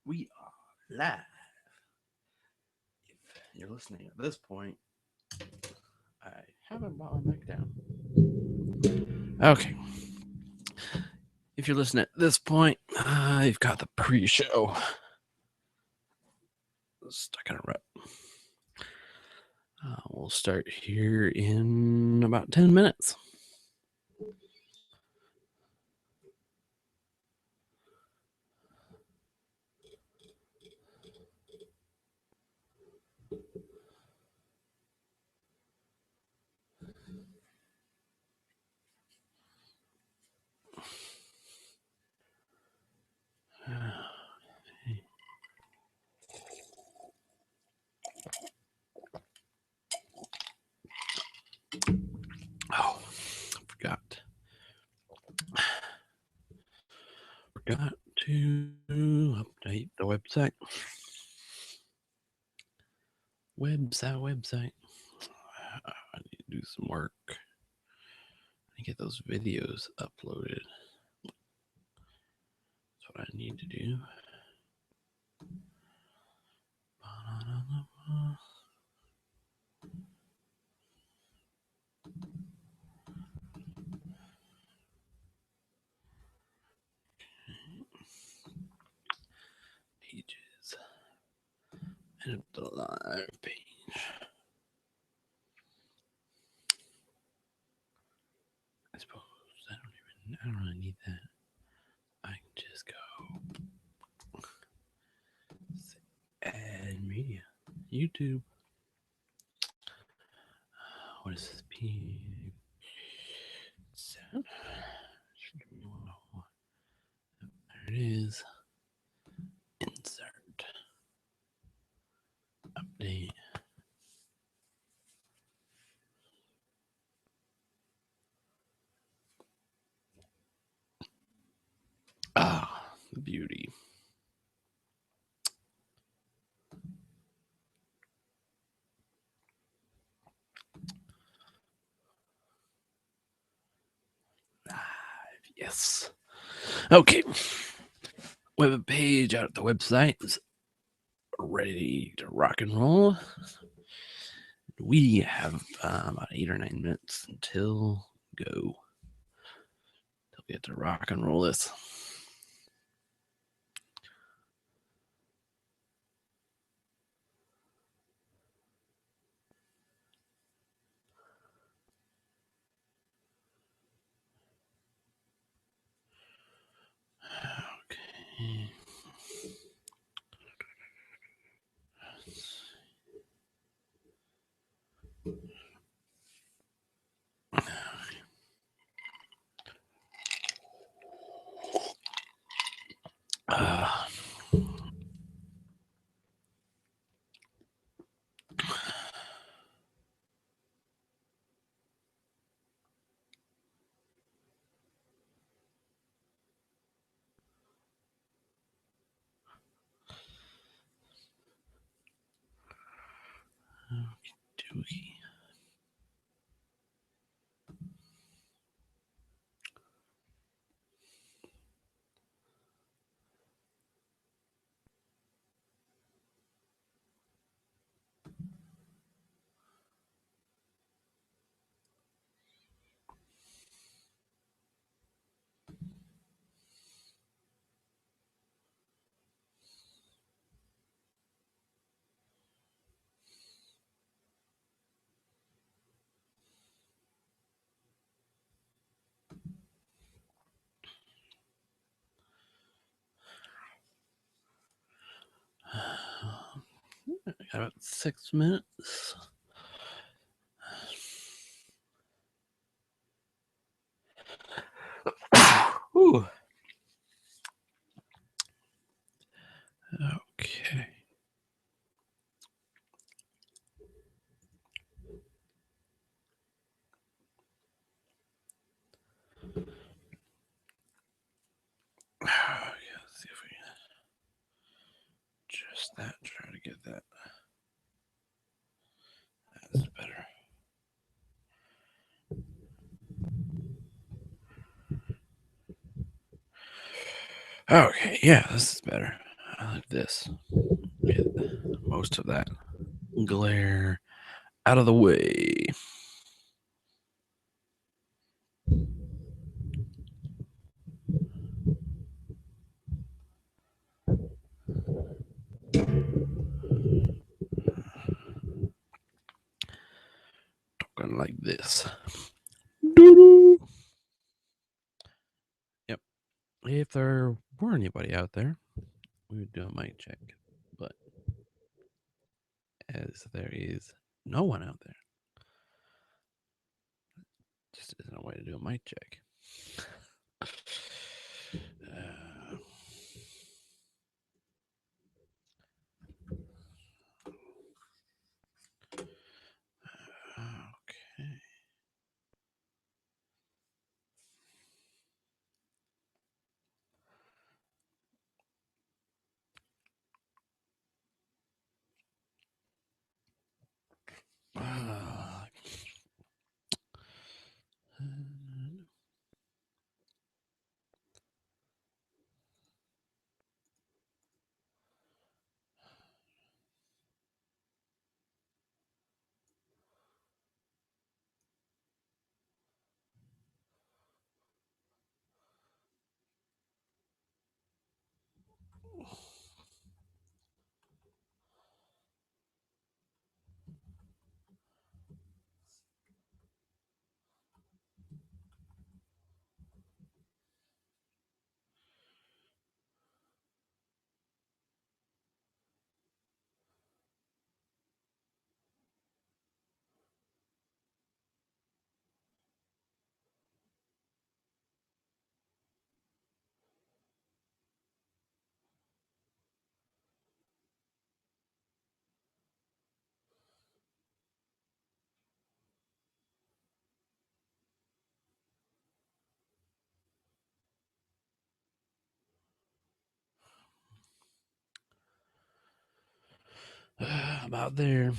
We are live. If you're listening at this point, I haven't brought my mic down. Okay. If you're listening at this point, I've got the pre-show stuck in a rut. We'll start here in about 10 minutes. Oh, forgot. Forgot to update the website. Website. I need to do some work. I get those videos uploaded. That's what I need to do. Pages. And the live page. I suppose I don't really need that. I can just go add media. YouTube. What is this? PTD7? There it is. Insert. Update. Ah, beauty. Yes. Okay. Web page out at the website is ready to rock and roll. We have about 8 or 9 minutes until go. Till we get to rock and roll this. Okay. Uh, dookie. Got about 6 minutes. Ooh. Okay. Let's see if we can adjust that. Try to get that. That's better. Okay, yeah, this is better. like this. Get most of that glare out of the way. Talking like this. Doo-doo. Yep. If there were anybody out there, we would do a mic check. But as there is no one out there, just isn't a way to do a mic check. Okay. About there.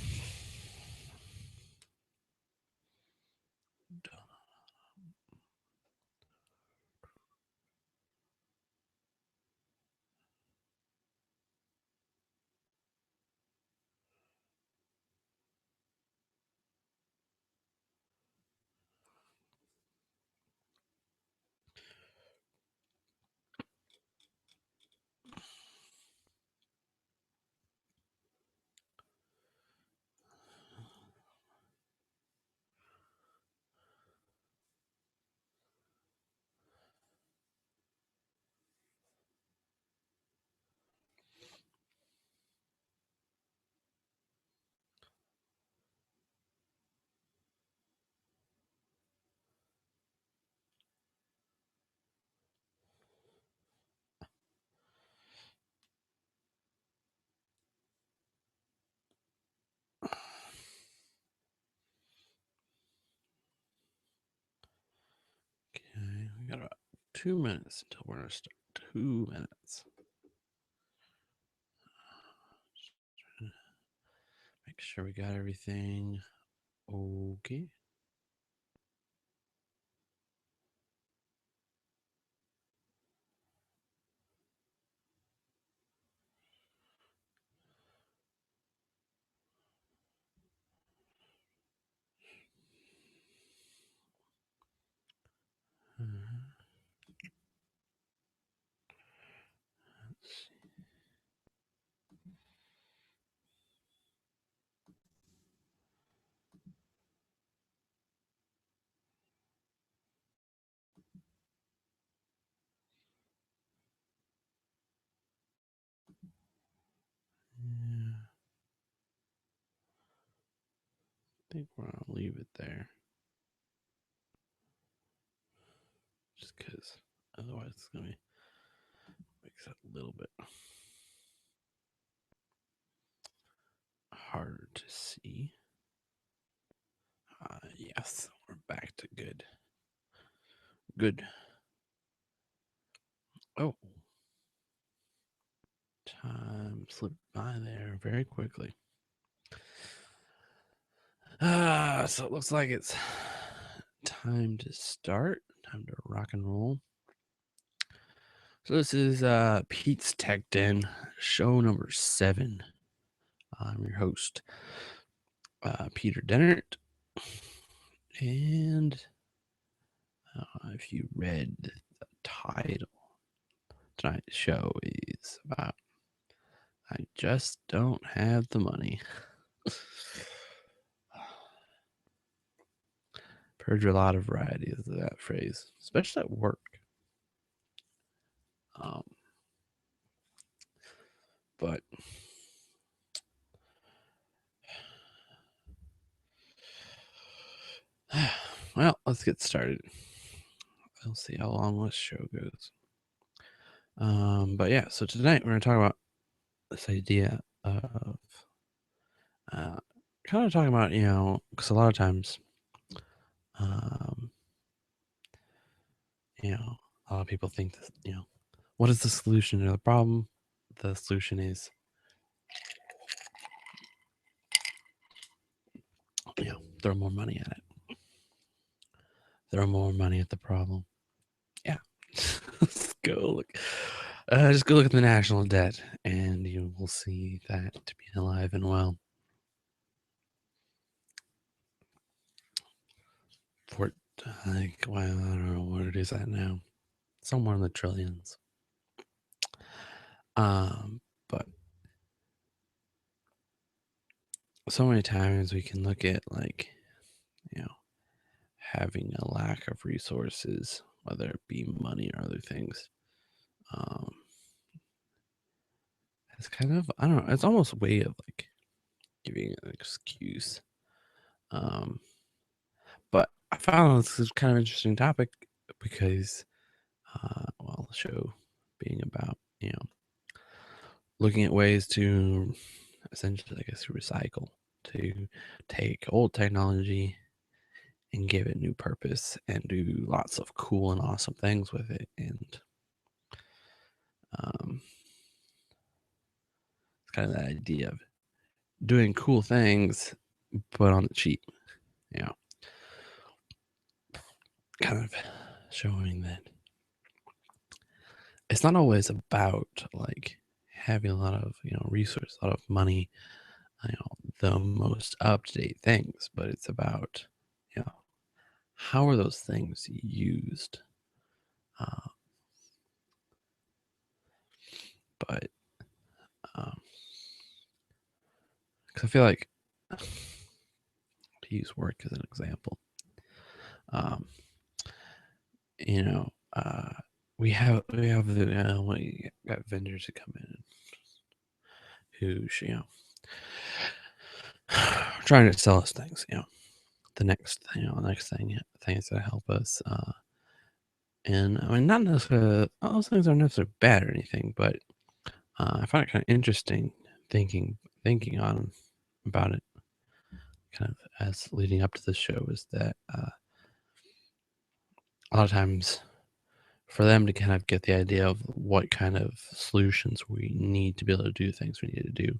Okay, we got about 2 minutes until we're going to start. 2 minutes. Make sure we got everything okay. Yeah, I think we're going to leave it there. Just because otherwise it's going to makes it a little bit harder to see. Yes, we're back to good. Good. Oh, time slipped by there very quickly. So it looks like it's time to start. Time to rock and roll. So this is Pete's Tech Den, show number 7. I'm your host, Peter Dennert. And if you read the title, tonight's show is about I just don't have the money. Heard a lot of varieties of that phrase, especially at work. But well, let's get started. We'll see how long this show goes. But yeah, so tonight we're going to talk about this idea of kind of talking about, because a lot of times, a lot of people think that, what is the solution to the problem? The solution is, throw more money at it. Throw more money at the problem. Yeah. Let's go look. Just go look at the national debt, and you will see that to be alive and well. I don't know what it is at now. Somewhere in the trillions. But so many times we can look at having a lack of resources, whether it be money or other things. It's kind of, I don't know, it's almost a way of giving an excuse. But I found this is kind of an interesting topic because, the show being about, looking at ways to essentially, I guess, recycle, to take old technology and give it new purpose and do lots of cool and awesome things with it. And it's kind of that idea of doing cool things, but on the cheap, kind of showing that it's not always about having a lot of resources, a lot of money, the most up-to-date things, but it's about how are those things used. But because I feel like, to use work as an example, we have we got vendors who come in who trying to sell us things, the next things that help us. And I mean, not necessarily all those things aren't necessarily bad or anything, but I find it kind of interesting thinking on about it, kind of as leading up to this show, is that a lot of times for them to kind of get the idea of what kind of solutions we need to be able to do things we need to do,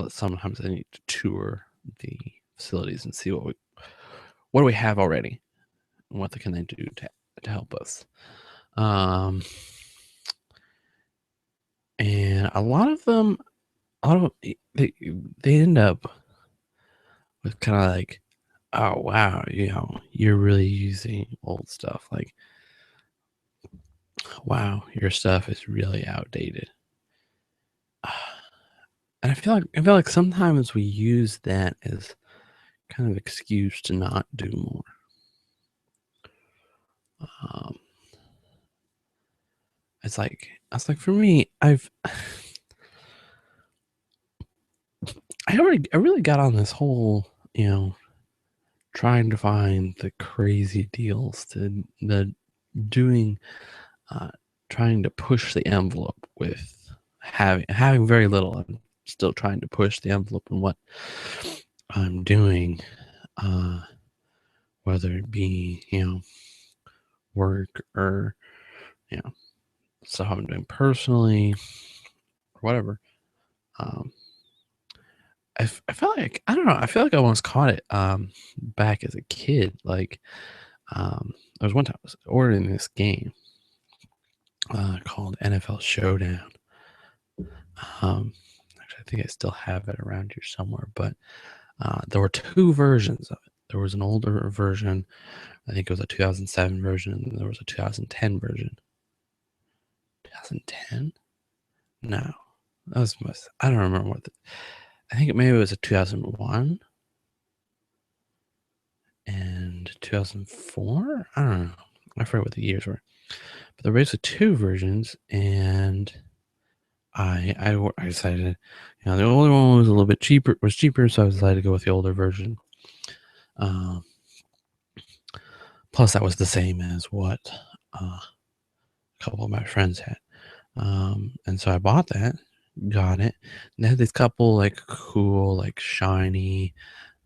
sometimes they need to tour the facilities and see what do we have already and what can they do to help us. And a lot of them they end up with kind of like, oh wow, you're really using old stuff. Like, wow, your stuff is really outdated. And I feel like sometimes we use that as kind of excuse to not do more. It's like for me, I really got on this whole, trying to find the crazy deals, to the doing, trying to push the envelope with having very little. I'm still trying to push the envelope in what I'm doing, whether it be, work or, stuff I'm doing personally or whatever. I felt like, I don't know, I feel like I once caught it back as a kid. There was one time I was ordering this game, called NFL Showdown. Actually, I think I still have it around here somewhere, but there were two versions of it. There was an older version. I think it was a 2007 version, and there was a 2010 version. 2010? No, that was I don't remember what. I think maybe it was a 2001 and 2004. I don't know. I forget what the years were. But there were basically two versions, and I decided, the older one was a little bit cheaper. Was cheaper, so I decided to go with the older version. Plus, that was the same as what a couple of my friends had. And so I bought that, got it. And they had this couple like cool, like shiny,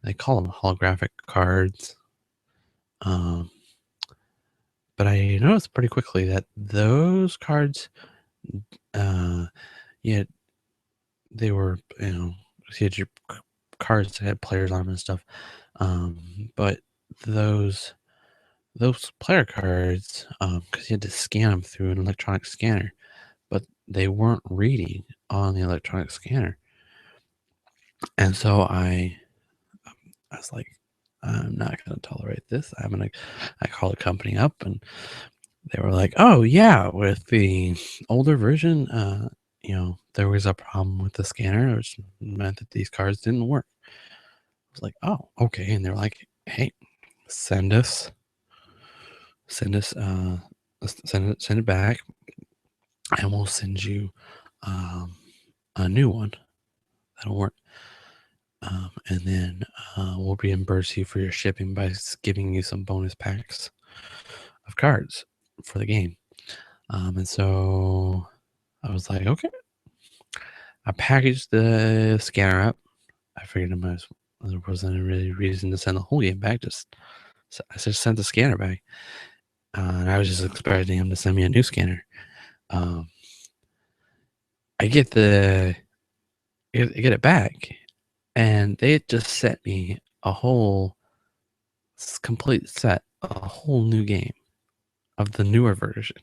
they call them holographic cards. But I noticed pretty quickly that those cards, yeah, they were, you had your cards that had players on them and stuff. But those player cards, because you had to scan them through an electronic scanner, but they weren't reading on the electronic scanner. And so I was like, I'm not going to tolerate this. I called the company up, and they were like, oh, yeah, with the older version, there was a problem with the scanner, which meant that these cards didn't work. I was like, oh, okay. And they're like, hey, send it back, and we'll send you a new one that'll work. And then we'll reimburse you for your shipping by giving you some bonus packs of cards for the game. And so I was like, okay. I packaged the scanner up. I figured there wasn't really reason to send the whole game back. I just sent the scanner back. And I was just expecting him to send me a new scanner. I get it back, and they just sent me a whole complete set, a whole new game of the newer version.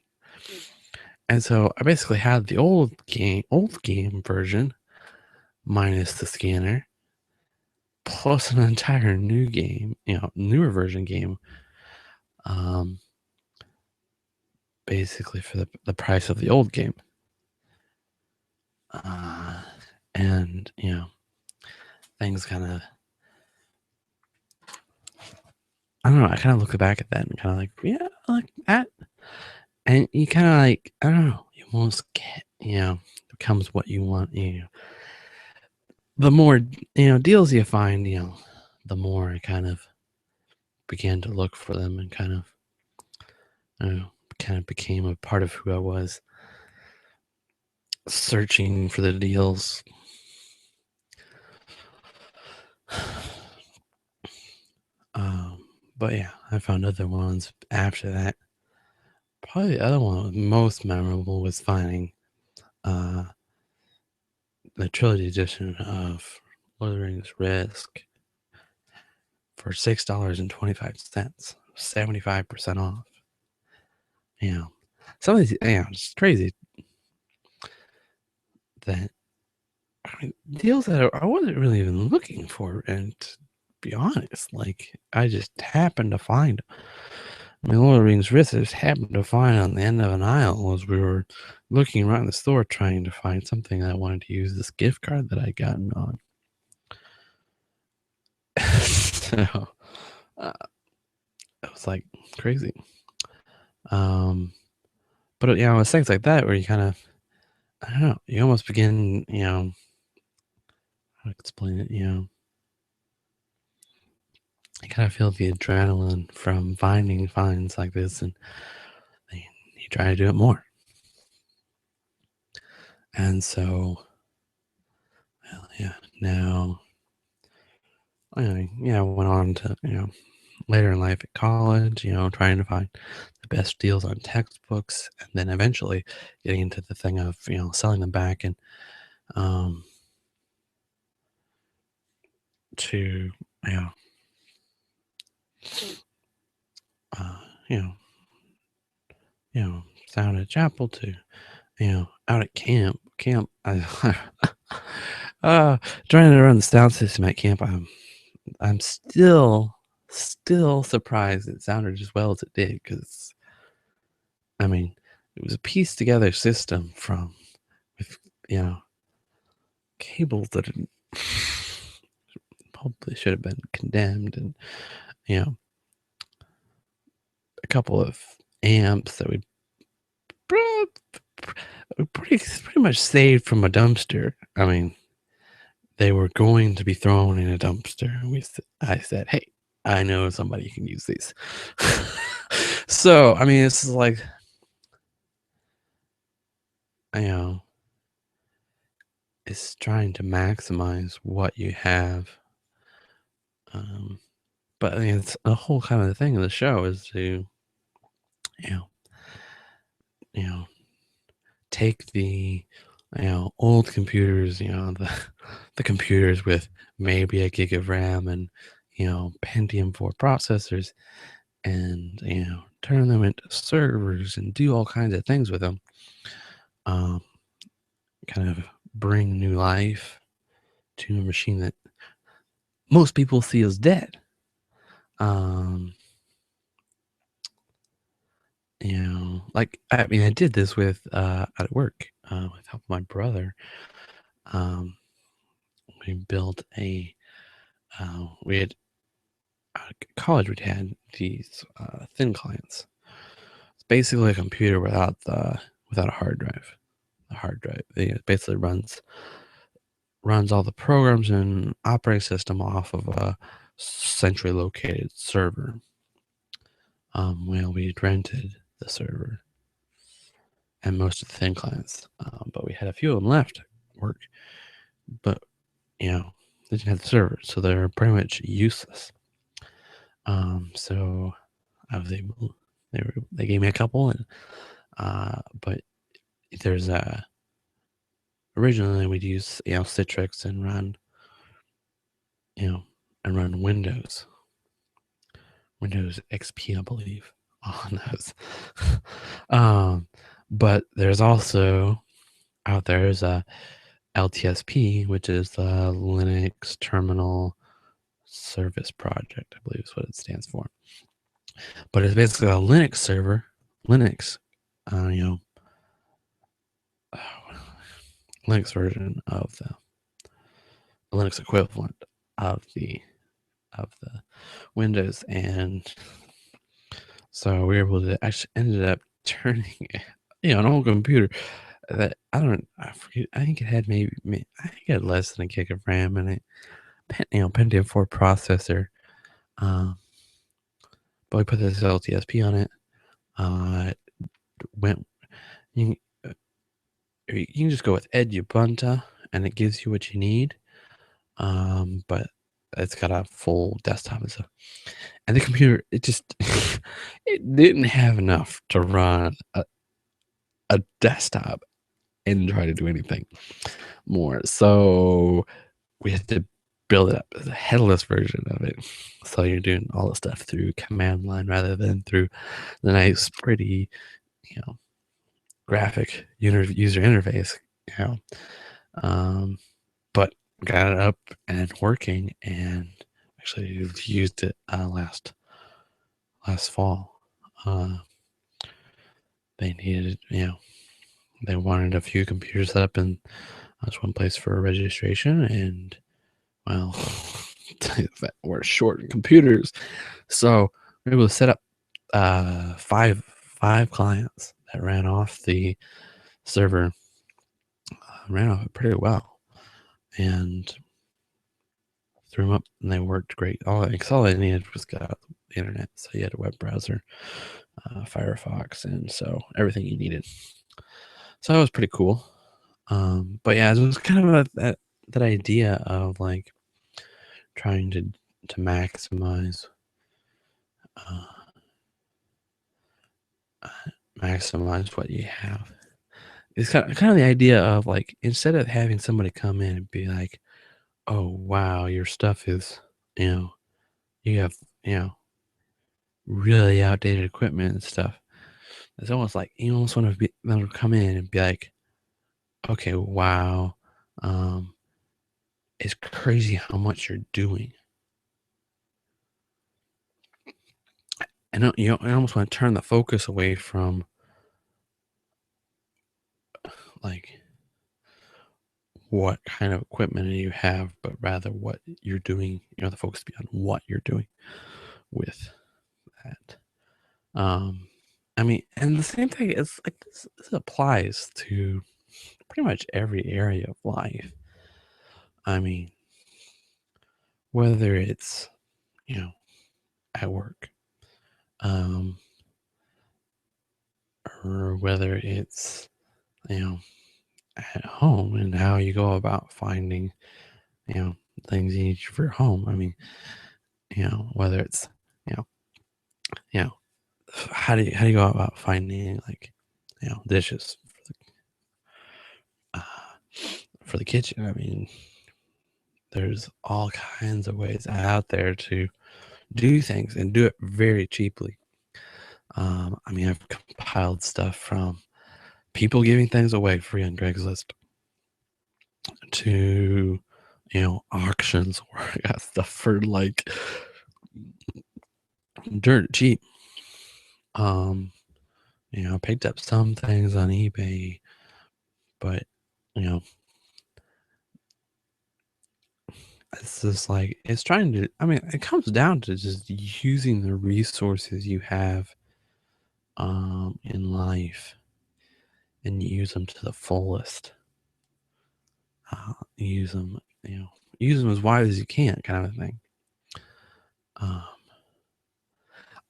And so I basically had the old game version minus the scanner, plus an entire new game, newer version game, basically for the price of the old game. And things kind of, I don't know, I kind of look back at that and kind of like, yeah, like that. And you kind of like, I don't know, you almost get, becomes what you want. The more, deals you find, the more I kind of began to look for them, and kind of became a part of who I was, searching for the deals. But yeah, I found other ones after that. Probably the other one that was most memorable was finding the trilogy edition of Lord of the Rings Risk for $6.25, 75% off. Some of these, it's crazy that deals that I wasn't really even looking for, and to be honest, like I just happened to find them. Lord of the Rings Risk I just happened to find on the end of an aisle as we were looking around the store trying to find something I wanted to use this gift card that I'd gotten on. So it was like crazy. But it's things like that where you kind of, I don't know, you almost begin, how to explain it, you kind of feel the adrenaline from finding finds like this, and you try to do it more. And so, now, I went on to, later in life at college, trying to find the best deals on textbooks, and then eventually getting into the thing of, selling them back, and to, uh, sound at chapel to, out at camp. Uh, trying to run the sound system at camp. I'm still surprised it sounded as well as it did because I mean it was a pieced together system from with cables that probably should have been condemned, and you know a couple of amps that we pretty much saved from a dumpster. I mean, they were going to be thrown in a dumpster, and I said, "Hey, I know somebody who can use these." So, I mean, it's like, you know, it's trying to maximize what you have. Um, but I mean, it's a whole kind of the thing of the show is to, you know, you know, take the, old computers, the computers with maybe a gig of RAM and, Pentium 4 processors, and turn them into servers and do all kinds of things with them. Um, Kind of bring new life to a machine that most people see as dead. Um, like I mean, I did this with at work with help of my brother. Um, we built we had college. We'd had these thin clients. It's basically a computer without a hard drive. The hard drive it basically runs all the programs and operating system off of a centrally located server. Well, we rented the server and most of the thin clients, but we had a few of them left at work. But they didn't have the server, so they're pretty much useless. So I was able. They gave me a couple, and but there's originally we'd use Citrix and run Windows XP, I believe, on those. But there's also out there is a LTSP, which is the Linux Terminal Service Project, I believe is what it stands for. But it's basically a Linux server, Linux, Linux version of the Linux equivalent of the Windows, and so we were able to actually ended up turning an old computer that I forget, I think it had I think it had less than a gig of RAM in it, Pentium 4 processor, um, but we put this LTSP on it. It went you, uh, you can just go with Edubuntu and it gives you what you need, but it's got a full desktop and stuff. And the computer, it just it didn't have enough to run a desktop and try to do anything more. So we had to build it up as a headless version of it. So you're doing all the stuff through command line rather than through the nice, pretty, graphic user interface. You know, but got it up and working, and actually used it last fall. They needed, they wanted a few computers set up in just one place for registration, and well, we're short in computers, so we were able to set up five clients that ran off the server, ran off it pretty well, and threw them up, and they worked great. All I needed was got the internet, so you had a web browser, Firefox, and so everything you needed. So that was pretty cool. But yeah, it was kind of that idea of like trying to maximize uh, maximize what you have. It's kind of the idea of like, instead of having somebody come in and be like, "Oh wow, your stuff is you have really outdated equipment and stuff." It's almost like you almost want to be them to come in and be like, okay, wow, um, it's crazy how much you're doing. And you almost want to turn the focus away from like what kind of equipment you have, but rather what you're doing. The focus be on what you're doing with that. I mean, and the same thing is like this applies to pretty much every area of life. I mean, whether it's you know at work, um, or whether it's you know at home and how you go about finding you know things you need for your home. I mean, whether it's you know you know how do you go about finding like dishes uh, for the kitchen? I mean, there's all kinds of ways out there to do things and do it very cheaply. I mean, I've compiled stuff from people giving things away free on Craigslist to auctions where I got stuff for like dirt cheap. I picked up some things on eBay, but you know, it's just like it's trying to. I mean, it comes down to just using the resources you have in life and use them to the fullest. Use them, use them as wide as you can, kind of a thing. Um,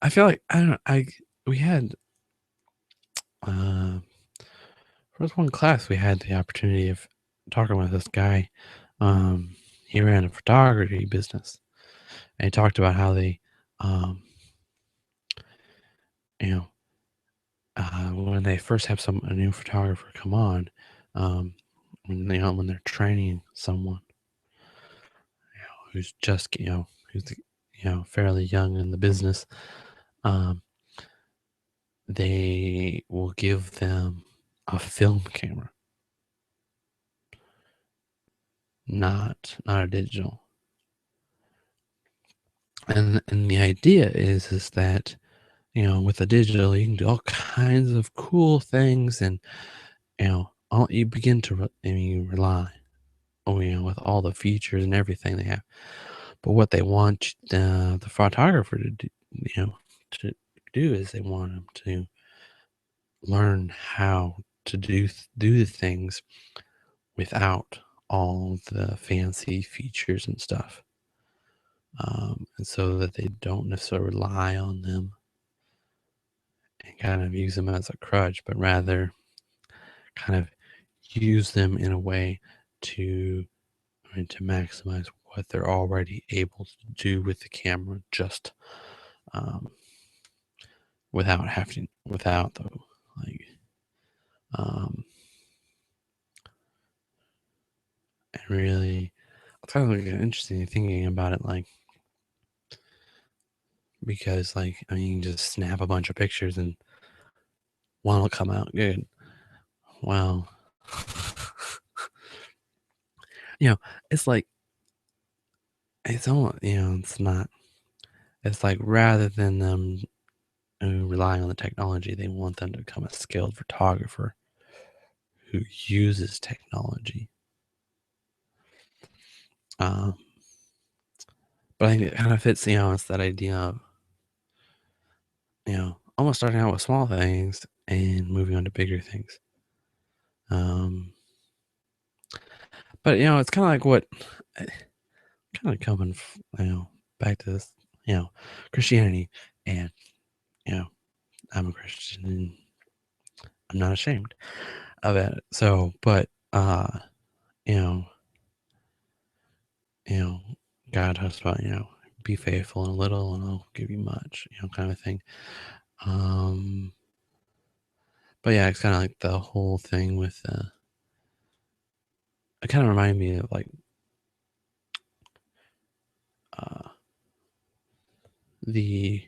I feel like I don't know. We had uh, first one class we had the opportunity of talking with this guy. Um, he ran a photography business, and he talked about how they, um, you know, when they first have a new photographer come on, um, when they're training someone who's just who's fairly young in the business, um, they will give them a film camera, not a digital. And the idea is that with the digital you can do all kinds of cool things, and all you begin to rely with all the features and everything they have. But what they want the photographer to do, to do is they want them to learn how to do the things without all the fancy features and stuff, and so that they don't necessarily rely on them and kind of use them as a crutch, but rather kind of use them in a way to to maximize what they're already able to do with the camera, just um, without the like um, and really it's kind of like interesting thinking about it, like because like I mean you can just snap a bunch of pictures and one will come out good. Well, you know, it's like it's almost it's not. It's like rather than them relying on the technology, they want them to become a skilled photographer who uses technology. Um, but I think it kind of fits, it's that idea of almost starting out with small things and moving on to bigger things. Um, but it's kind of like what kind of coming, back to this, Christianity, and I'm a Christian and I'm not ashamed of it. So, but you know, you know, God talks about be faithful in a little, and I'll give you much, kind of thing. Um, but yeah, it's kind of like the whole thing with it kind of reminded me of like uh, the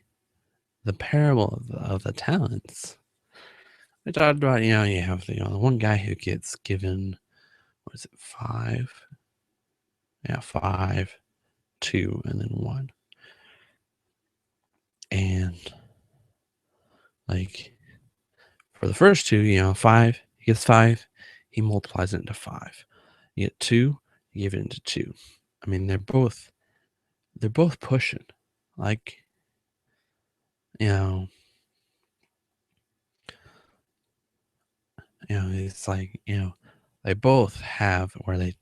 the parable of the talents. They talked about, you have the one guy who gets given, what is it, 5? Yeah, 5, 2, and then 1. And like for the first 2, 5, he gets 5, he multiplies it into 5. You get 2, you give it into 2. I mean, they're both pushing. Like, you know, it's like, they both have where they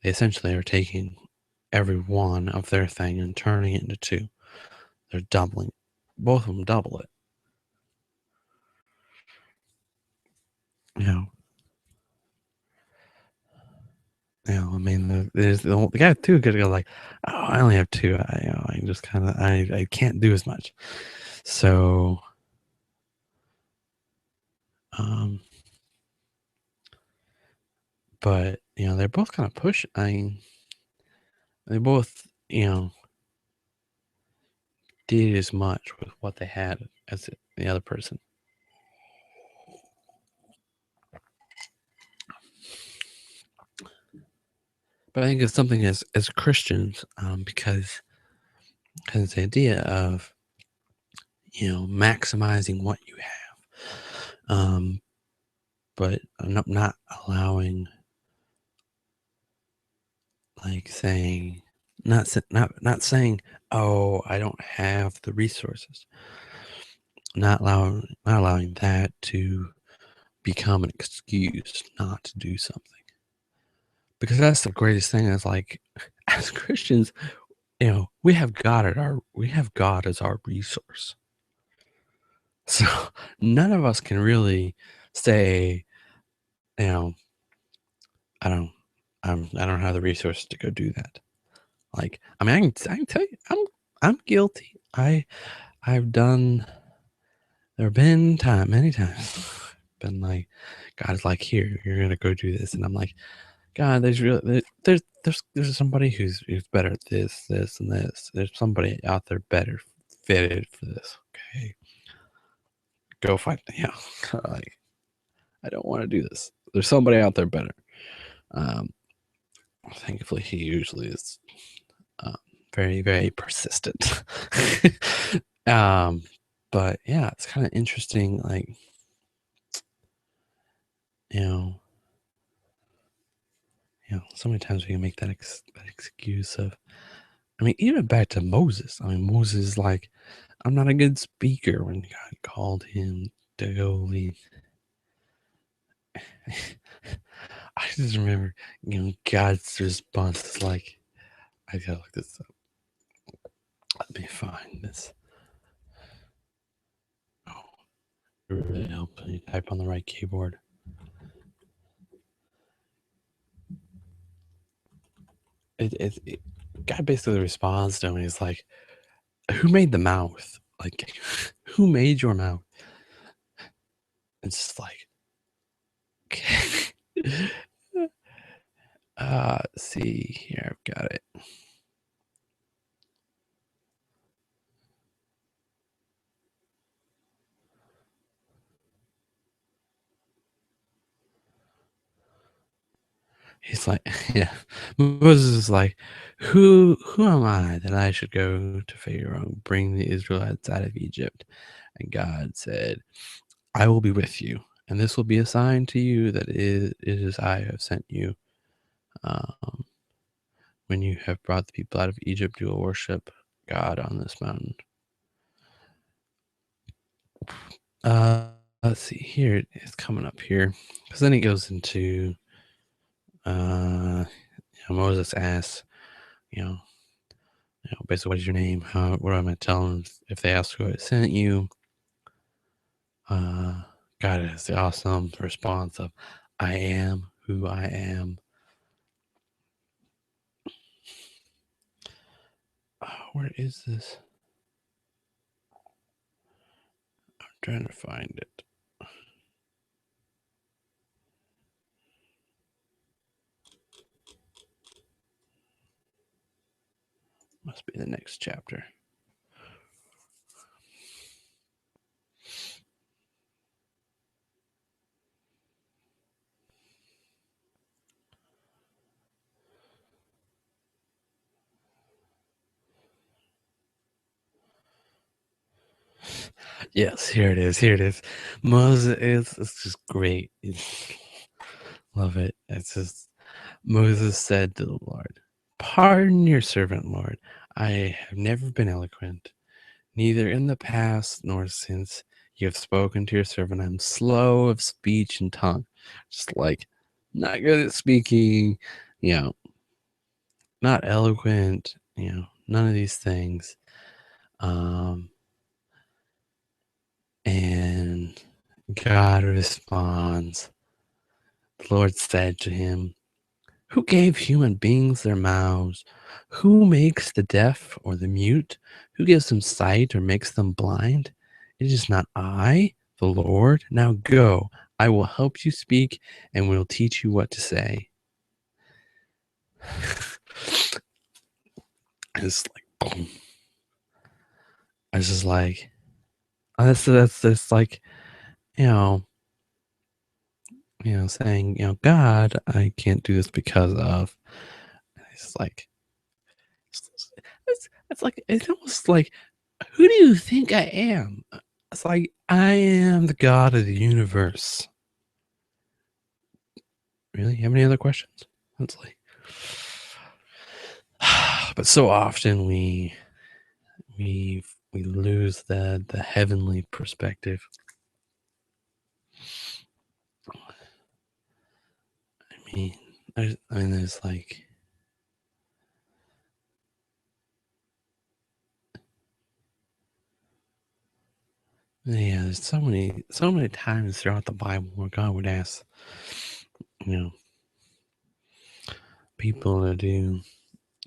essentially are taking every one of their thing and turning it into 2. They're doubling. Both of them double it. I mean, there's the guy too could go like, oh, I only have 2. I just kind of I can't do as much. So, but they're both kind of push. I mean, they both did as much with what they had as the other person. But I think it's something as Christians, because it's the idea of maximizing what you have, but not allowing, like saying, not saying, oh, I don't have the resources. Not allowing that to become an excuse not to do something. Because that's the greatest thing is like as Christians, we have God as our resource. So none of us can really say, you know, I don't I don't have the resources to go do that. Like, I mean, I can tell you, I'm guilty. I've done. There have been many times, been like, God's like, here, you're gonna go do this, and I'm like, God, there's somebody who's better at this, and this. There's somebody out there better fitted for this. Okay, go find. Yeah, like I don't want to do this. There's somebody out there better. Um, Thankfully, he usually is um, very, very persistent. um, but yeah, it's kind of interesting. Like, you know, so many times we can make that excuse of. I mean, even back to Moses. I mean, Moses is like, I'm not a good speaker when God called him to go lead. I just remember, God's response is like, I gotta look this up. Let me find this. Oh, it really helps when you type on the right keyboard. God basically responds to him. He's like, "Who made the mouth? Like, who made your mouth?" It's just like, okay. See here, I've got it. He's like, yeah. Moses is like, who am I that I should go to Pharaoh and bring the Israelites out of Egypt? And God said, I will be with you, and this will be a sign to you that it is I who have sent you. Um, when you have brought the people out of Egypt, you will worship God on this mountain. Let's see here. It's coming up here because then he goes into Moses asks, basically, what is your name? What am I telling them if they ask who I sent you? God has the awesome response of, I am who I am. Where is this? I'm trying to find it. Must be the next chapter. Yes, here it is. Here it is. Moses is it's just great. Love it. It's just Moses said to the Lord, "Pardon your servant, Lord. I have never been eloquent, neither in the past nor since you have spoken to your servant. I'm slow of speech and tongue." Just like not good at speaking, you know, not eloquent, none of these things. Um, and God responds, the Lord said to him, "Who gave human beings their mouths? Who makes the deaf or the mute? Who gives them sight or makes them blind? It is not I, the Lord. Now go, I will help you speak and will teach you what to say." It's like, boom. It's just like, that's like, you know, saying, God, I can't do this because of. It's like, it's like, it's almost like, who do you think I am? It's like, I am the God of the universe. Really? You have any other questions? It's like, but so often we lose the heavenly perspective. I mean, there's like, yeah, there's so many times throughout the Bible where God would ask, you know, people to do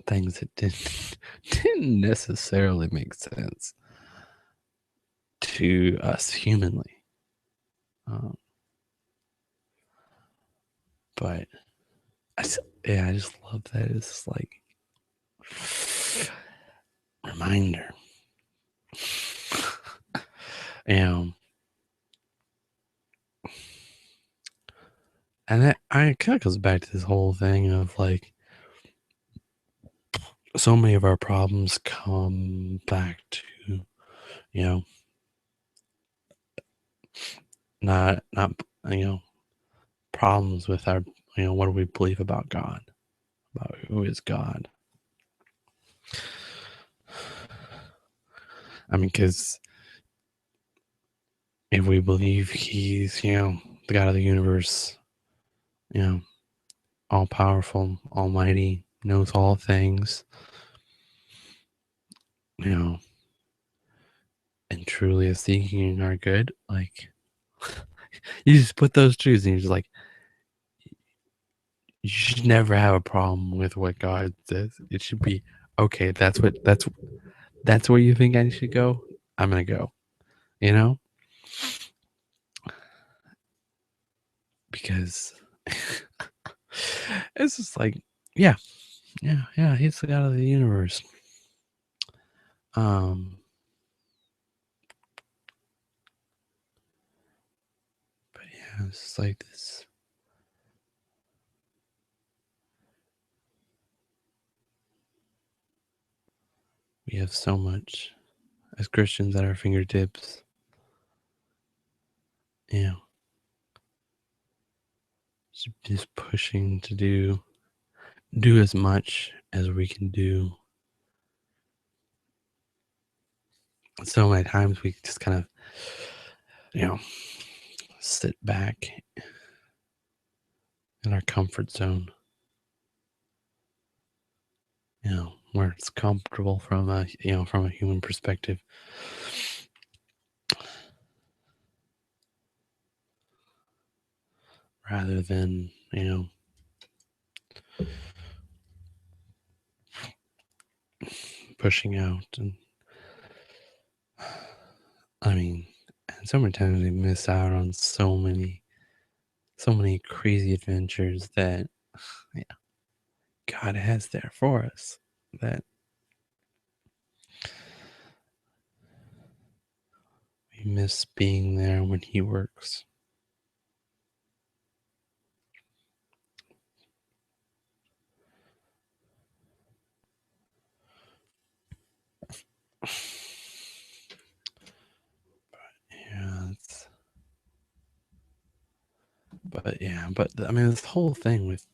things that didn't necessarily make sense to us humanly. Um, but I just love that. It's like reminder. Um, and that I kind of goes back to this whole thing of like so many of our problems come back to, you know, not problems with our, what do we believe about God, about who is God. I mean, because if we believe he's, the God of the universe, you know, all powerful, almighty, knows all things, you know, and truly is seeking our good, like you just put those truths and you're just like, you should never have a problem with what God says. It should be okay. That's where you think I should go. I'm gonna go. You know, because it's just like, yeah, yeah. He's the God of the universe. Um, but yeah, it's just like this. We have so much as Christians at our fingertips. You know, just pushing to do as much as we can do. So many times we just kind of, you know, sit back in our comfort zone, where it's comfortable from a human perspective, rather than, pushing out. And I mean, and so many times we miss out on so many crazy adventures that, yeah, God has there for us, that we miss being there when he works. But yeah, but I mean, this whole thing with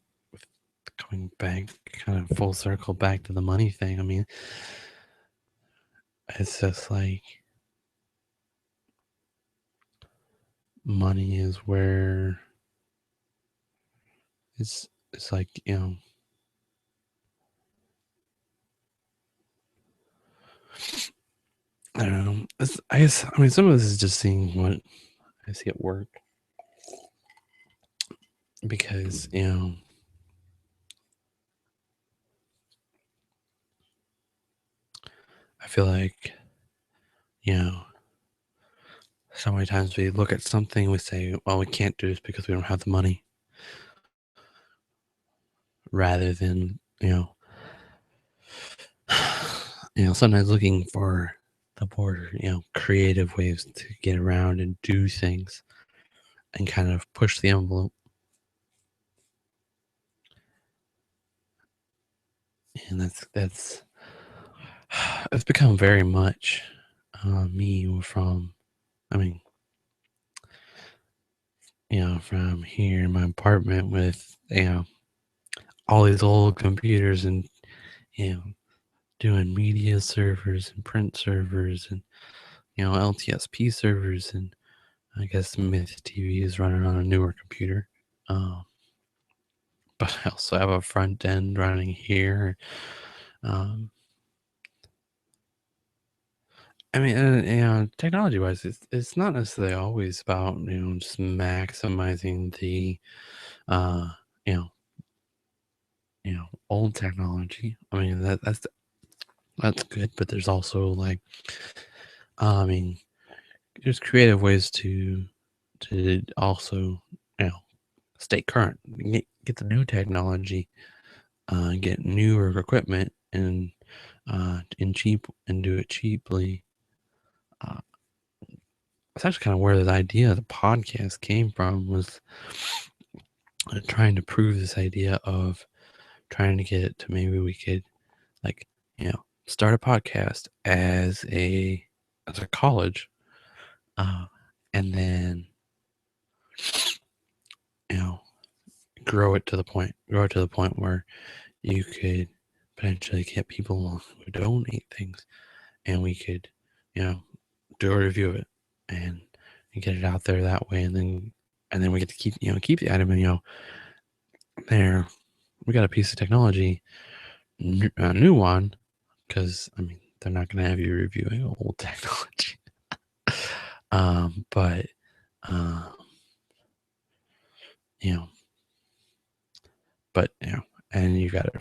coming back, kind of full circle back to the money thing. I mean, it's just like money is where it's like, I don't know. I guess, I mean, some of this is just seeing what I see at work, because I feel like, so many times we look at something, we say, well, we can't do this because we don't have the money, rather than, sometimes looking for the more, creative ways to get around and do things and kind of push the envelope. And that's it's become very much me from, I mean, from here in my apartment with, all these old computers and, you know, doing media servers and print servers and, LTSP servers, and I guess Myth TV is running on a newer computer. Um, but I also have a front end running here. Um, I mean, technology wise, it's not necessarily always about, just maximizing the, uh, you know, old technology. I mean, that's good, but there's also like, I mean, there's creative ways to also, you know, stay current, get the new technology, get newer equipment, and cheap, and do it cheaply. Uh, that's actually kind of where the idea of the podcast came from, was trying to prove this idea of trying to get it to, maybe we could, like, start a podcast as a college, uh, and then, you know grow it to the point where you could potentially get people who donate things, and we could, you know do a review of it, and get it out there that way, and then we get to keep the item, and there, we got a piece of technology, a new one, because I mean, they're not going to have you reviewing old technology. But um, you know, and you got it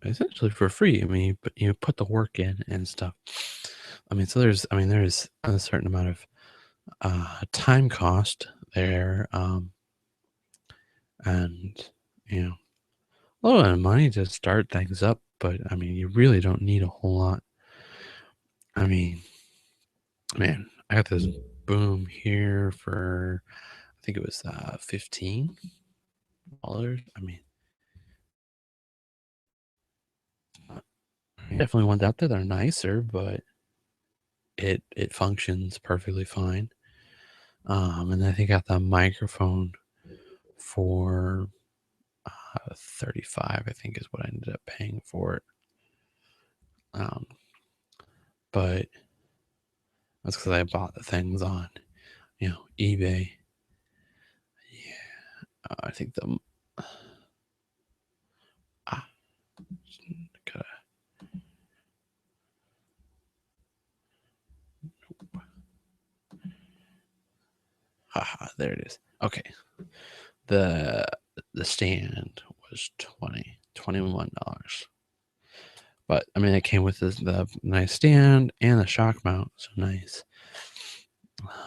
essentially for free. I mean, you put the work in and stuff. I mean, so there's a certain amount of time cost there, and a little bit of money to start things up. But I mean, you really don't need a whole lot. I mean, man, I got this boom here for, I think it was $15. I mean, definitely ones out there that are nicer, but it functions perfectly fine. And then I think I got the microphone for 35, I think is what I ended up paying for it. But that's because I bought the things on, eBay. Yeah, I think ah, gotta, haha, there it is. Okay, the stand was $21. But I mean, it came with the nice stand and the shock mount, so nice.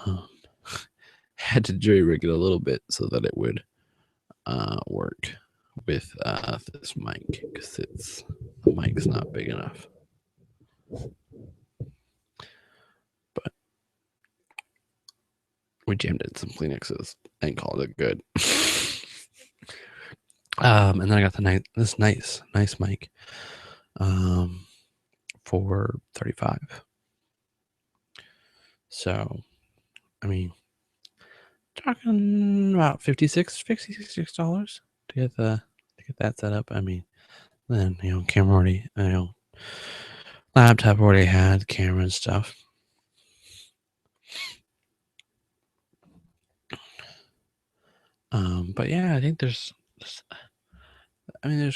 Um, had to jury rig it a little bit so that it would work with this mic, because the mic's not big enough. But we jammed in some Kleenexes and called it good. And then I got this nice mic for 35. So I mean, talking about $56 to get that set up. I mean, then camera already, laptop already had camera and stuff. But yeah, I think there's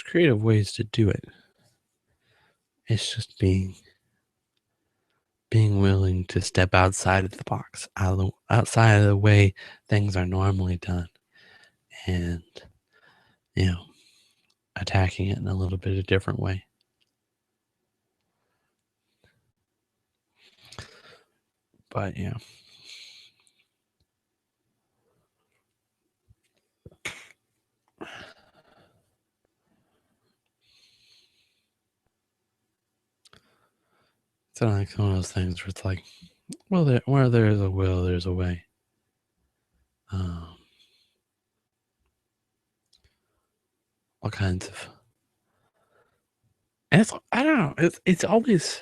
creative ways to do it. It's just being willing to step outside of the box, outside of the way things are normally done, and attacking it in a little bit of a different way. But yeah. It's like one of those things where it's like, well, where there's a will, there's a way. All kinds of, and I don't know. It's always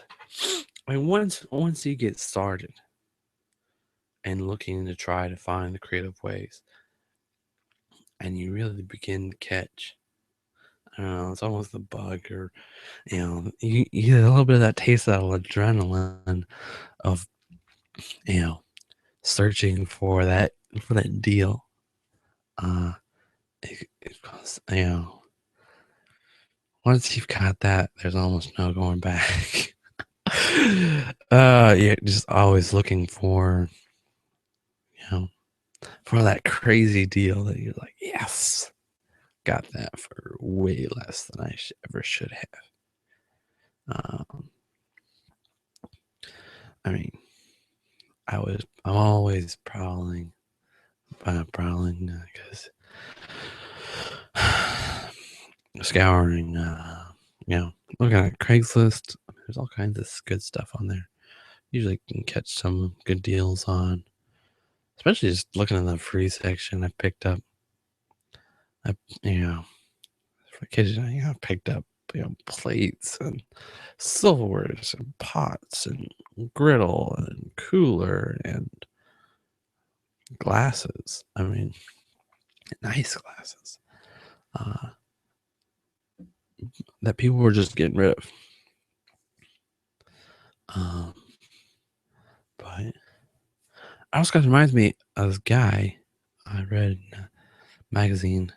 like once you get started and looking to try to find the creative ways, and you really begin to catch, I don't know, it's almost the bug, or you get a little bit of that taste of that adrenaline of searching for that deal. Once you've got that, there's almost no going back. You're just always looking for for that crazy deal that you're like, yes, got that for way less than I ever should have. I mean, I'm always prowling because scouring, looking at Craigslist. There's all kinds of good stuff on there. Usually can catch some good deals on, especially just looking in the free section. I picked up, for kitchen, I picked up, plates and silverwares and pots and griddle and cooler and glasses. I mean, nice glasses that people were just getting rid of. But I also got reminds me of this guy I read in a magazine,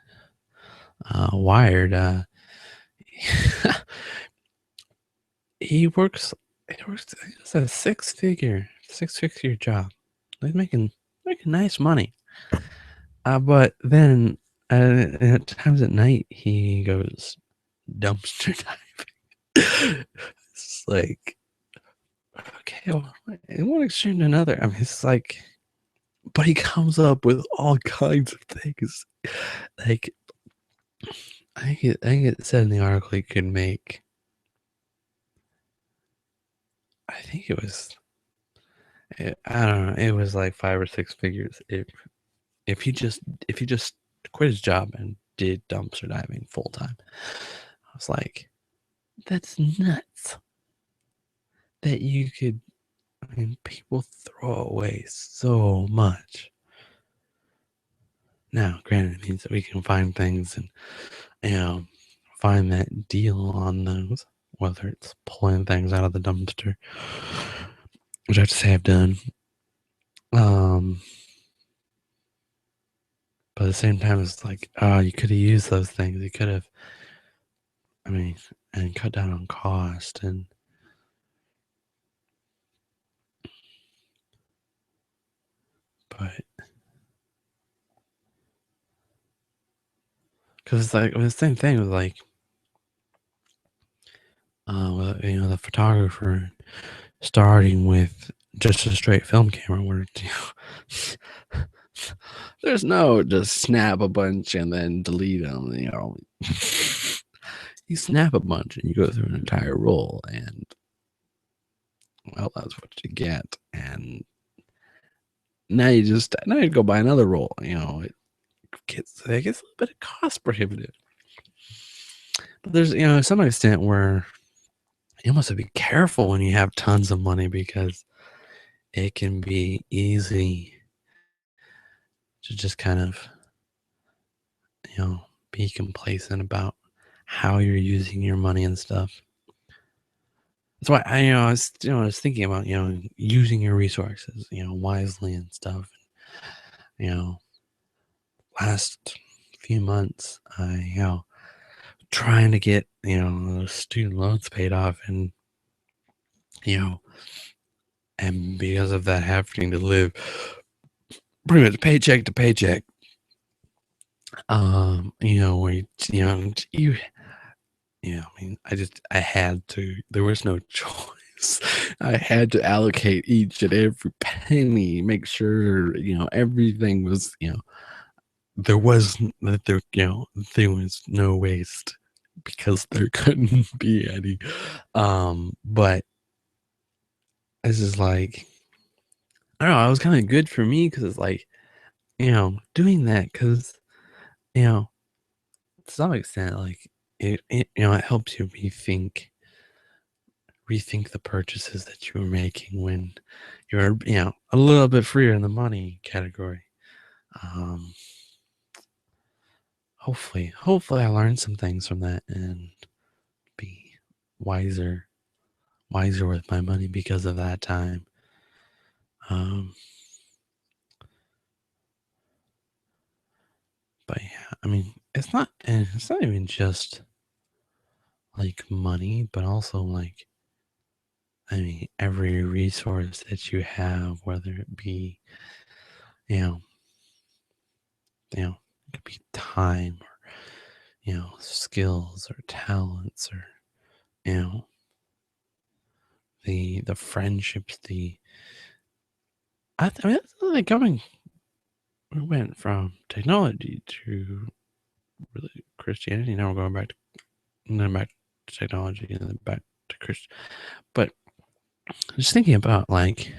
Wired. He works it's a six-figure job. He's making nice money. But then at times at night he goes dumpster diving. It's like, okay, well, in one extreme to another. I mean, it's like, but he comes up with all kinds of things. Like, I think it said in the article he could make, I think it was, I don't know, it was like 5 or 6 figures if he just quit his job and did dumpster diving full time. I was like, that's nuts. That you could, I mean, people throw away so much. Now, granted, it means that we can find things and find that deal on those, whether it's pulling things out of the dumpster, which I have to say I've done. But at the same time, it's like, you could have used those things. You could have, and cut down on cost but because it's like the same thing with like, the photographer starting with just a straight film camera where there's no just snap a bunch and then delete them. You snap a bunch and you go through an entire roll, and well, that's what you get. And now you go buy another roll. It gets a little bit cost prohibitive. But there's to some extent where you must have to be careful when you have tons of money, because it can be easy to to just kind of, be complacent about how you're using your money and stuff. That's why I was thinking about, using your resources, wisely and stuff. You know, last few months, trying to get, those student loans paid off, and, you know, and because of that, having to live pretty much paycheck to paycheck, where I mean, I had to. There was no choice. I had to allocate each and every penny, make sure, everything was, there wasn't that there was no waste because there couldn't be any. But this is like, I don't know, it was kind of good for me because it's like, doing that because, you know, to some extent, like it helps you rethink the purchases that you were making when you're, a little bit freer in the money category. Um, hopefully I learned some things from that and be wiser, wiser with my money because of that time. But yeah, I mean, it's not even just like money, but also like, I mean, every resource that you have, whether it be, you know, it could be time or, skills or talents or, you know, the friendships, I mean, that's like we went from technology to really Christianity. Now we're going back to, and then back to technology and then back to Christian. But just thinking about like,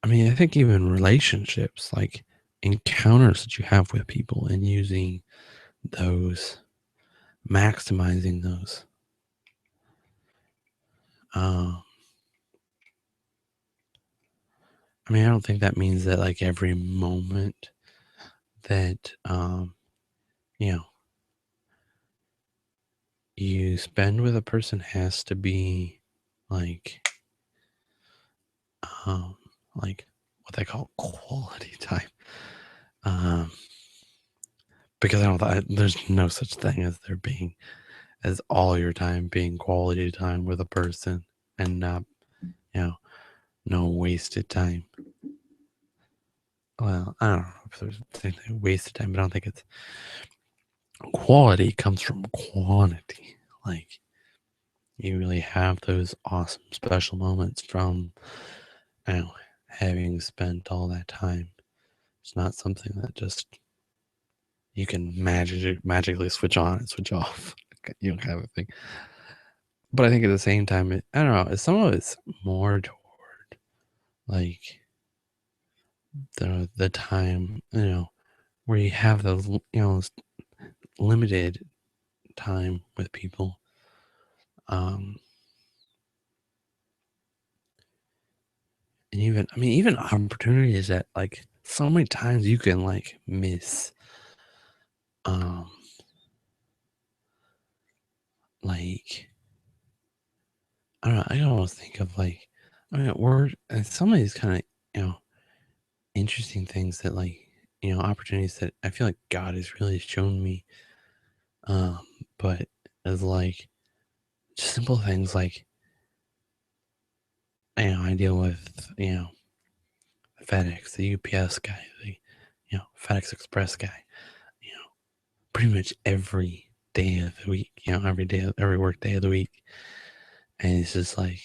I mean, I think even relationships, like encounters that you have with people and using those, maximizing those. I mean, I don't think that means that like every moment that, you know, you spend with a person has to be like, like what they call quality time. Because there's no such thing as as all your time being quality time with a person and not, no wasted time. Well, I don't know if there's anything wasted time, but I don't think it's quality comes from quantity. Like you really have those awesome special moments from, having spent all that time. It's not something that just you can magically switch on and switch off. Kind of thing. But I think at the same time, I don't know. Some of it's more toward like the time, where you have those, limited time with people. And even opportunities that like so many times you can like miss. Like I don't know. I almost think of like, I mean, and some of these kind of, interesting things that like, opportunities that I feel like God has really shown me. But as like just simple things like, I deal with, FedEx, the UPS guy, the, FedEx Express guy, pretty much every day of the week, every work day of the week. And it's just like,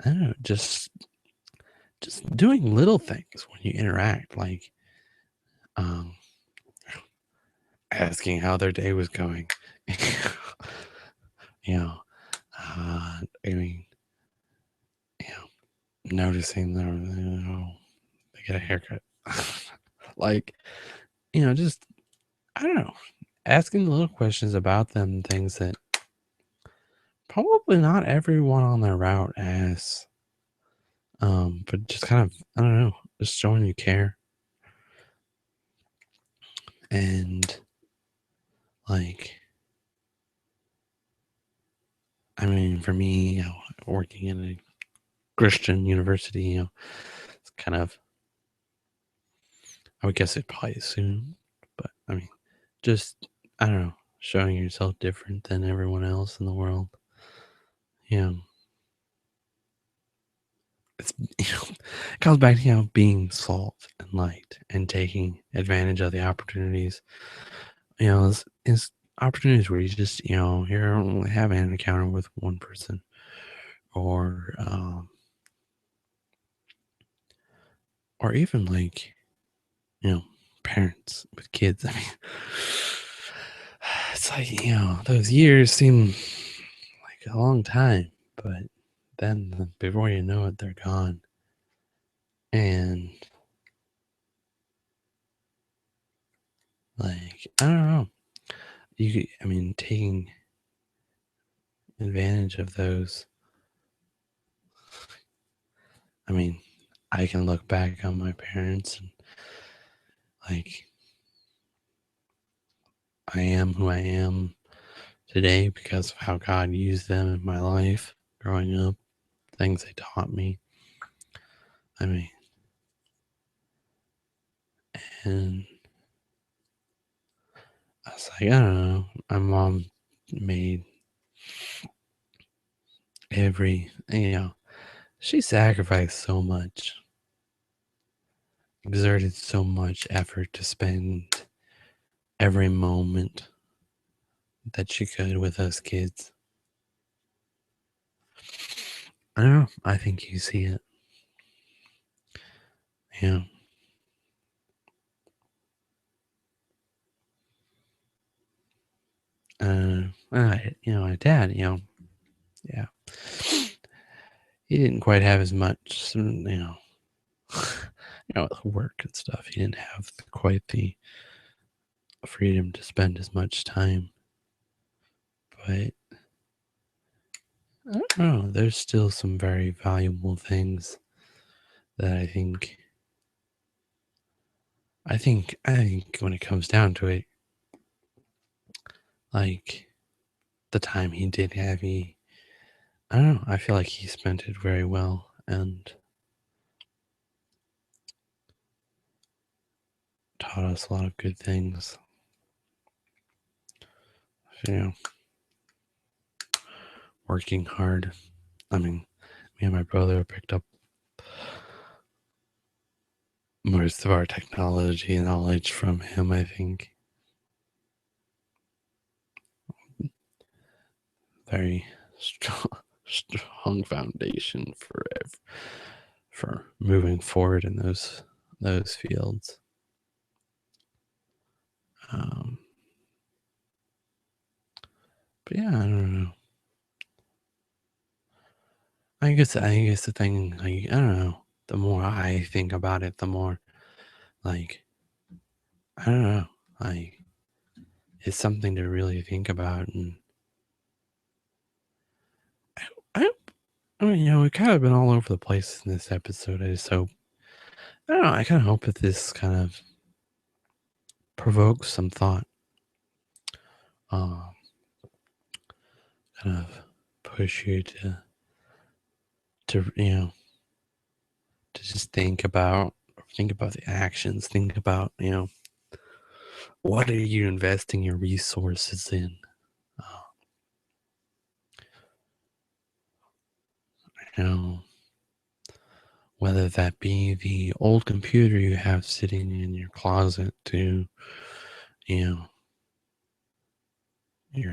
I don't know, just doing little things when you interact, like, asking how their day was going. I mean, noticing they get a haircut. Like, just, I don't know, asking little questions about them, things that probably not everyone on their route asks. But just kind of, I don't know, just showing you care. And like, I mean, for me, working in a Christian university, it's kind of, I would guess it probably soon, but I mean, just, I don't know, showing yourself different than everyone else in the world. You know, it's, it comes back to, being salt and light and taking advantage of the opportunities. It's opportunities where you just, you're only having an encounter with one person, or even like, parents with kids. I mean, it's like, those years seem like a long time, but then before you know it, they're gone. And like, I don't know, I mean, taking advantage of those. I mean, I can look back on my parents and like, I am who I am today because of how God used them in my life growing up, things they taught me. I mean, and I was like, I don't know. My mom made she sacrificed so much, exerted so much effort to spend every moment that she could with us kids. I don't know. I think you see it. Yeah. My dad, yeah. He didn't quite have as much, work and stuff. He didn't have quite the freedom to spend as much time. But I don't know. There's still some very valuable things that I think when it comes down to it, like the time he did have, I don't know. I feel like he spent it very well and taught us a lot of good things. Working hard. I mean, me and my brother picked up most of our technology knowledge from him, I think. Very strong foundation for moving forward in those fields. But yeah, I don't know. I guess the thing, like, I don't know. The more I think about it, the more, like, I don't know, like, it's something to really think about. And I mean, we've kind of been all over the place in this episode. I just hope, I don't know, I kind of hope that this kind of provokes some thought. Kind of push you to to just think about the actions, think about, what are you investing your resources in? You know, whether that be the old computer you have sitting in your closet to, your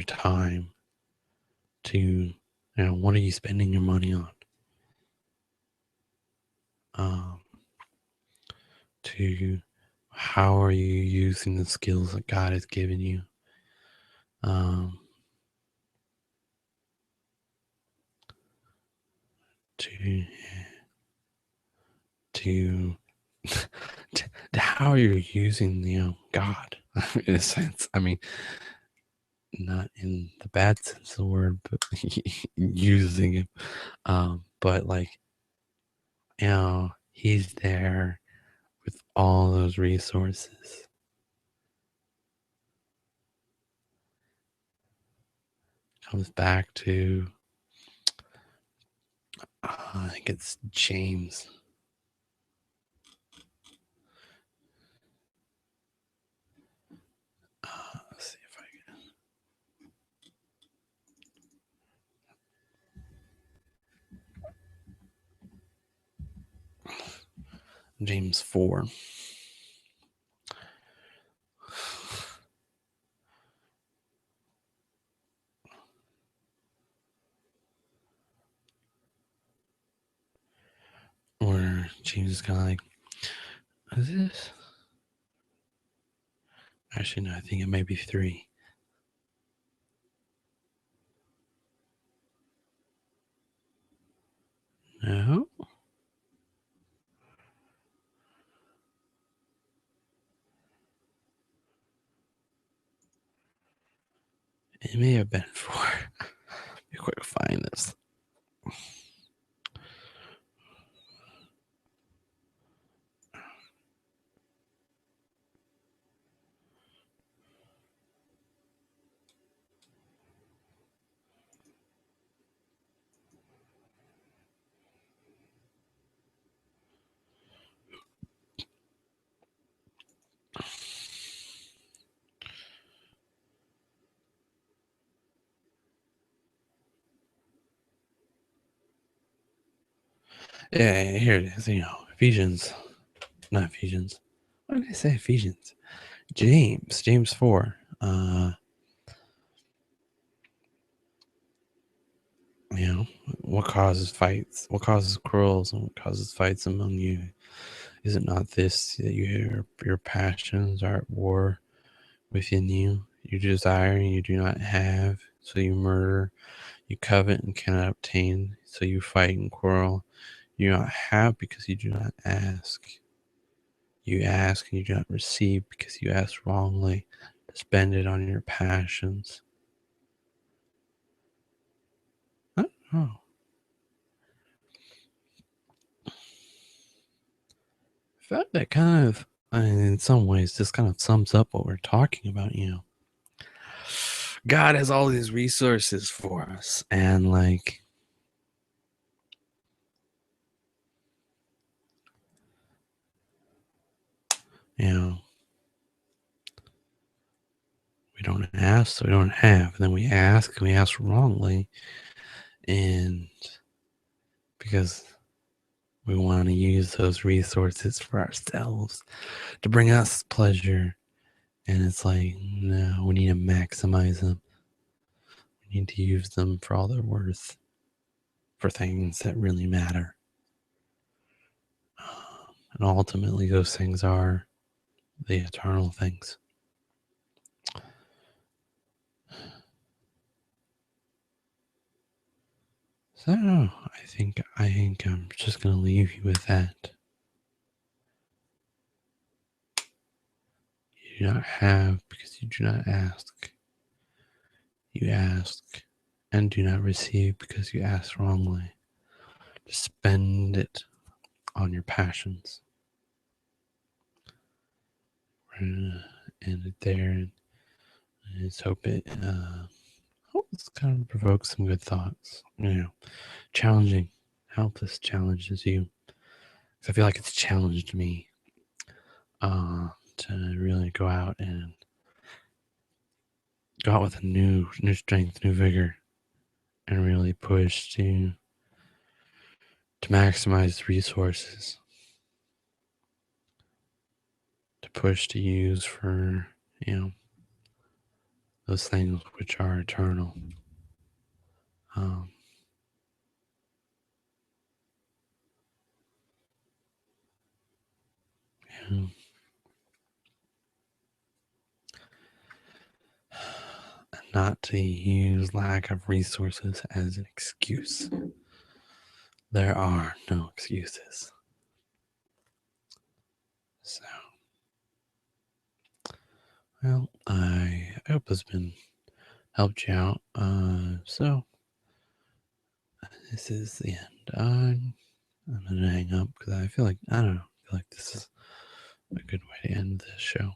time to, what are you spending your money on? To how are you using the skills that God has given you? To to to how you're using, God in a sense. I mean, not in the bad sense of the word, but using him. But like, he's there all those resources. Comes back to, I think it's James. Let's see if I can. James 4. Where James is kind of like, is this? Actually, no, I think it may be 3. No. It may have been 4. Be quick to find this. Yeah, here it is. Ephesians. Not Ephesians. Why did I say Ephesians? James 4. What causes fights? What causes quarrels and what causes fights among you? Is it not this that your passions are at war within you? You desire and you do not have, so you murder. You covet and cannot obtain, so you fight and quarrel. You do not have because you do not ask. You ask and you do not receive because you ask wrongly to spend it on your passions. Oh. I felt that kind of, in some ways, just kind of sums up what we're talking about. God has all these resources for us, and like, we don't ask, so we don't have. And then we ask, and we ask wrongly, and because we want to use those resources for ourselves to bring us pleasure. And it's like, no, we need to maximize them. We need to use them for all they're worth, for things that really matter. And ultimately, those things are the eternal things. So I think I'm just going to leave you with that. You do not have because you do not ask. You ask and do not receive because you ask wrongly. To spend it on your passions. We're going to end it there, and let's hope it kind of provokes some good thoughts. Challenging. I hope this challenges you. I feel like it's challenged me to really go out with a new strength, new vigor, and really push to maximize resources, to push to use for those things which are eternal. Not to use lack of resources as an excuse. There are no excuses. So, well, I hope this has helped you out. So this is the end. I'm gonna hang up because I feel like, I don't know, this is a good way to end this show.